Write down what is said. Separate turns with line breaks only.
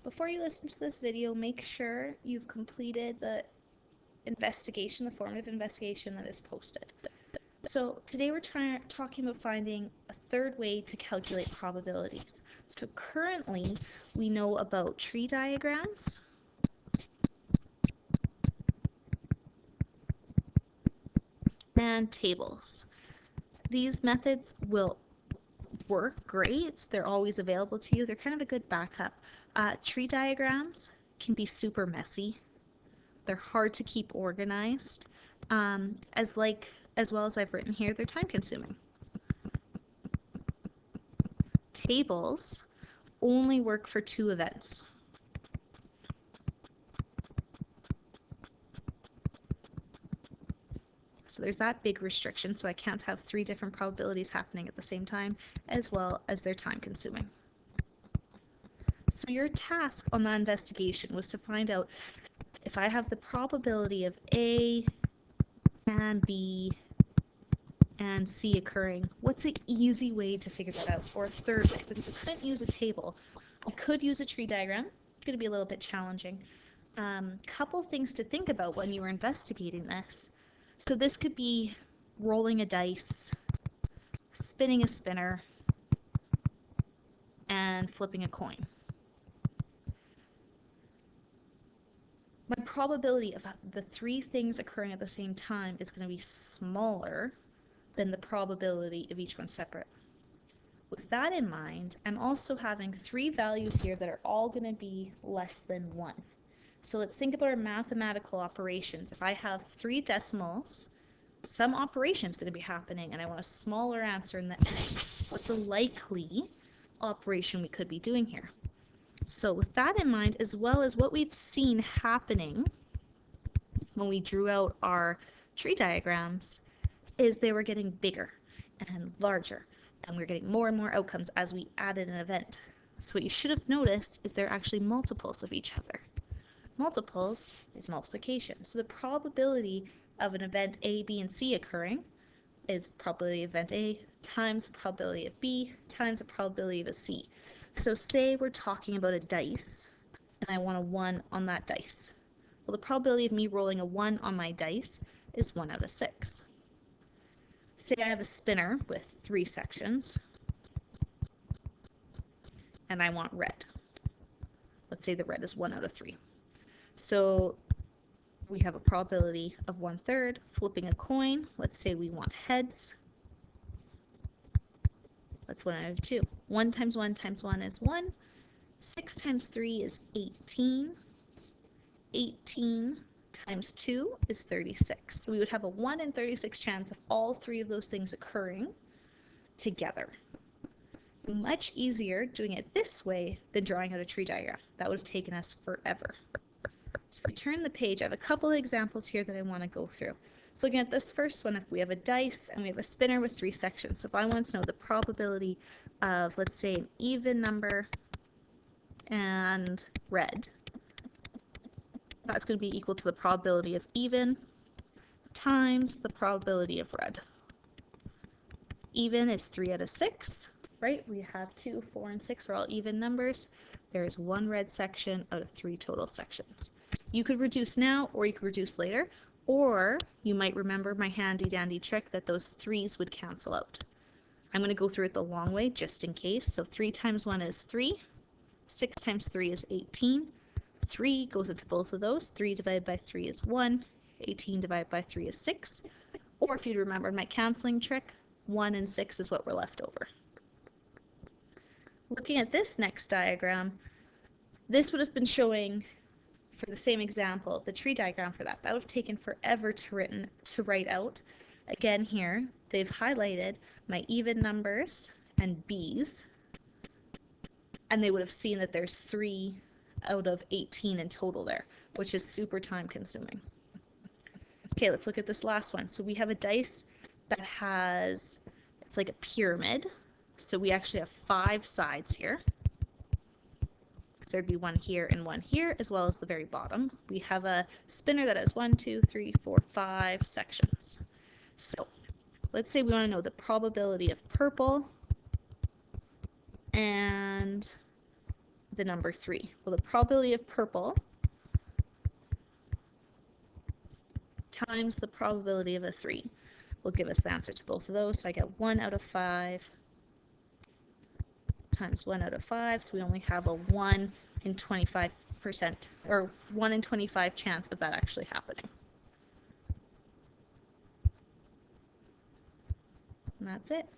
Before you listen to this video, make sure you've completed the investigation, the formative investigation that is posted. So today we're talking about finding a third way to calculate probabilities. So currently we know about tree diagrams and tables. These methods will work great. They're always available to you. They're kind of a good backup. Tree diagrams can be super messy. They're hard to keep organized. As well as I've written here, they're time consuming. Tables only work for 2 events. So there's that big restriction, so I can't have 3 different probabilities happening at the same time, as well as they're time consuming. So your task on that investigation was to find out if I have the probability of A and B and C occurring, what's an easy way to figure that out, or a third way? Because we couldn't use a table. We could use a tree diagram. It's going to be a little bit challenging. Couple things to think about when you were investigating this. So this could be rolling a dice, spinning a spinner, and flipping a coin. My probability of the 3 things occurring at the same time is going to be smaller than the probability of each one separate. With that in mind, I'm also having 3 values here that are all going to be less than 1. So let's think about our mathematical operations. If I have 3 decimals, some operation is going to be happening, and I want a smaller answer in that. What's a likely operation we could be doing here? So with that in mind, as well as what we've seen happening when we drew out our tree diagrams, is they were getting bigger and larger, and we're getting more and more outcomes as we added an event. So what you should have noticed is they're actually multiples of each other. Multiples is multiplication. So the probability of an event A, B, and C occurring is probability of event A times the probability of B times the probability of a C. So say we're talking about a dice, and I want a 1 on that dice. Well, the probability of me rolling a 1 on my dice is 1 out of 6. Say I have a spinner with 3 sections, and I want red. Let's say the red is 1 out of 3. So we have a probability of 1/3. Flipping a coin, let's say we want heads. That's 1 out of 2. 1 times 1 times 1 is 1. 6 times 3 is 18. 18 times 2 is 36. So we would have a 1 in 36 chance of all 3 of those things occurring together. Much easier doing it this way than drawing out a tree diagram. That would have taken us forever. So if we turn the page, I have a couple of examples here that I want to go through. So looking at this first one, if we have a dice and we have a spinner with 3 sections, so if I want to know the probability of, let's say, an even number and red, that's going to be equal to the probability of even times the probability of red. Even is 3 out of 6, right? We have 2, 4, and 6 are all even numbers. There is 1 red section out of 3 total sections. You could reduce now, or you could reduce later, or you might remember my handy dandy trick that those 3's would cancel out. I'm going to go through it the long way just in case. So 3 times 1 is 3. 6 times 3 is 18. 3 goes into both of those. 3 divided by 3 is 1. 18 divided by 3 is 6. Or if you remember my canceling trick, 1 and 6 is what we're left over. Looking at this next diagram, this would have been showing, for the same example, the tree diagram for that. That would have taken forever to write out. Again here, they've highlighted my even numbers and B's, and they would have seen that there's 3 out of 18 in total there, which is super time consuming. Okay, let's look at this last one. So we have a dice that has, it's like a pyramid. So we actually have 5 sides here. There'd be 1 here and 1 here, as well as the very bottom. We have a spinner that has 1, 2, 3, 4, 5 sections. So let's say we want to know the probability of purple and the number 3. Well, the probability of purple times the probability of a 3 will give us the answer to both of those. So I get 1 out of 5 times 1 out of 5. So we only have a 1 in 25%, or 1 in 25 chance of that actually happening. And that's it.